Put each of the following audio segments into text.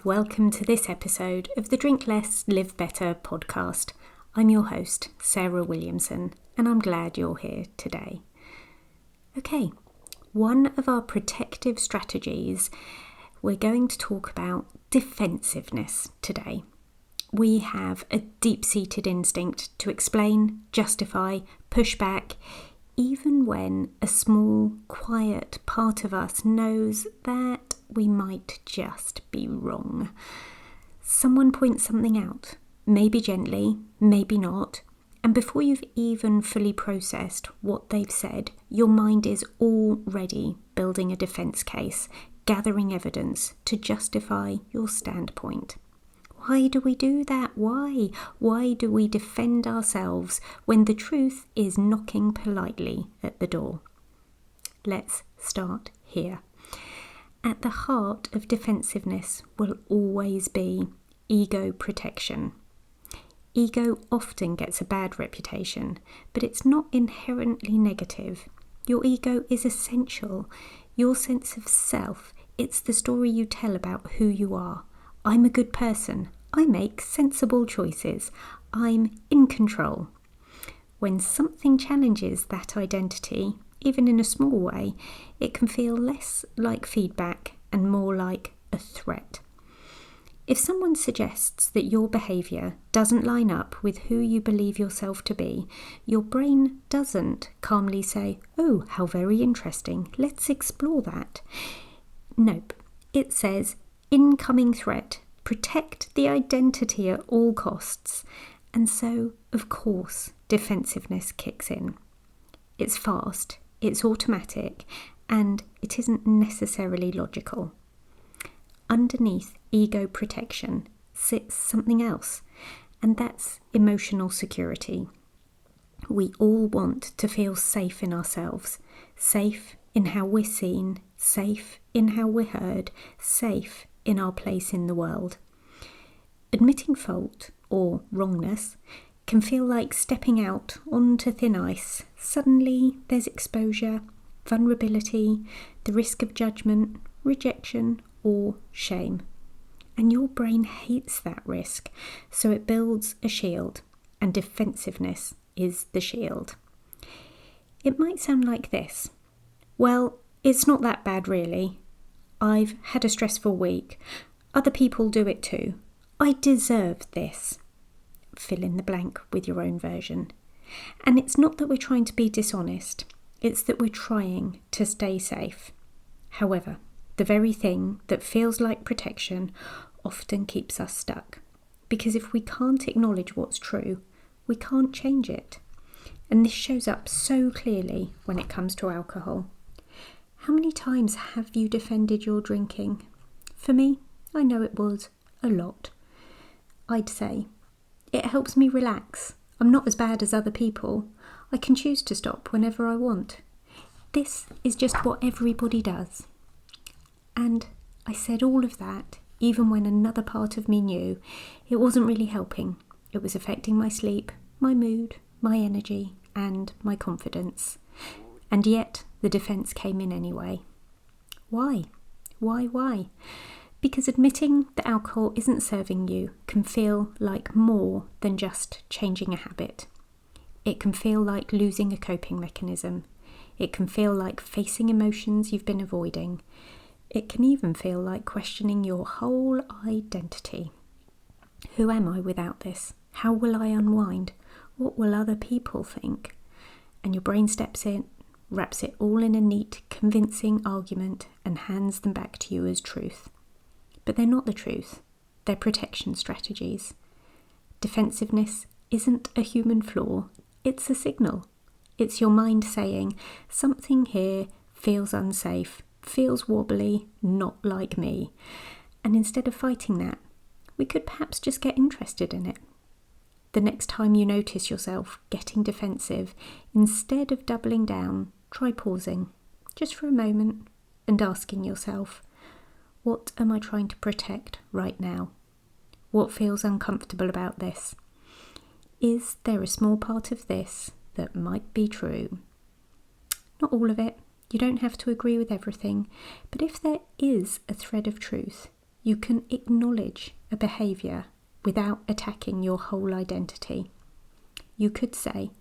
welcome to this episode of the Drink Less, Live Better podcast. I'm your host, Sarah Williamson, and I'm glad you're here today. Okay, one of our protective strategies, we're going to talk about defensiveness today. We have a deep-seated instinct to explain, justify, push back, even when a small, quiet part of us knows that we might just be wrong. Someone points something out, maybe gently, maybe not, and before you've even fully processed what they've said, your mind is already building a defence case, gathering evidence to justify your standpoint. Why do we do that? Why? Why do we defend ourselves when the truth is knocking politely at the door? Let's start here. At the heart of defensiveness will always be ego protection. Ego often gets a bad reputation, but it's not inherently negative. Your ego is essential. Your sense of self, it's the story you tell about who you are. I'm a good person. I make sensible choices. I'm in control. When something challenges that identity, even in a small way, it can feel less like feedback and more like a threat. If someone suggests that your behaviour doesn't line up with who you believe yourself to be, your brain doesn't calmly say, "Oh, how very interesting, let's explore that." Nope, it says, "Incoming threat. Protect the identity at all costs." And so, of course, defensiveness kicks in. It's fast, it's automatic, and it isn't necessarily logical. Underneath ego protection sits something else, and that's emotional security. We all want to feel safe in ourselves, safe in how we're seen, safe in how we're heard, safe in our place in the world. Admitting fault or wrongness can feel like stepping out onto thin ice. Suddenly there's exposure, vulnerability, the risk of judgment, rejection, or shame. And your brain hates that risk, so it builds a shield, and defensiveness is the shield. It might sound like this. Well, it's not that bad really. I've had a stressful week. Other people do it too. I deserve this. Fill in the blank with your own version. And it's not that we're trying to be dishonest. It's that we're trying to stay safe. However, the very thing that feels like protection often keeps us stuck. Because if we can't acknowledge what's true, we can't change it. And this shows up so clearly when it comes to alcohol. How many times have you defended your drinking? For me, I know it was a lot. I'd say, it helps me relax. I'm not as bad as other people. I can choose to stop whenever I want. This is just what everybody does. And I said all of that even when another part of me knew it wasn't really helping. It was affecting my sleep, my mood, my energy, and my confidence. And yet the defence came in anyway. Why? Why? Because admitting that alcohol isn't serving you can feel like more than just changing a habit. It can feel like losing a coping mechanism. It can feel like facing emotions you've been avoiding. It can even feel like questioning your whole identity. Who am I without this? How will I unwind? What will other people think? And your brain steps in, wraps it all in a neat, convincing argument and hands them back to you as truth. But they're not the truth. They're protection strategies. Defensiveness isn't a human flaw. It's a signal. It's your mind saying, something here feels unsafe, feels wobbly, not like me. And instead of fighting that, we could perhaps just get interested in it. The next time you notice yourself getting defensive, instead of doubling down, try pausing, just for a moment, and asking yourself, what am I trying to protect right now? What feels uncomfortable about this? Is there a small part of this that might be true? Not all of it. You don't have to agree with everything. But if there is a thread of truth, You can acknowledge a behaviour without attacking your whole identity. You could say,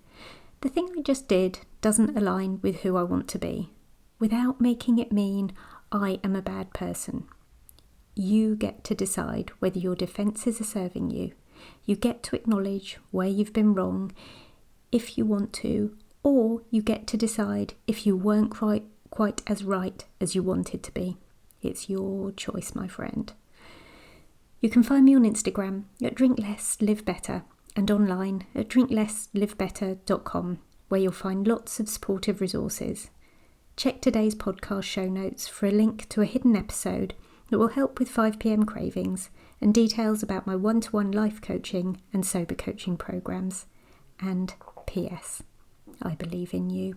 the thing I just did doesn't align with who I want to be, without making it mean I am a bad person. You get to decide whether your defences are serving you. You get to acknowledge where you've been wrong if you want to, or you get to decide if you weren't quite as right as you wanted to be. It's your choice, my friend. You can find me on Instagram at Drink Less, Live Better and online at drinklesslivebetter.com, where you'll find lots of supportive resources. Check today's podcast show notes for a link to a hidden episode that will help with 5 p.m. cravings and details about my one-to-one life coaching and sober coaching programs. And P.S. I believe in you.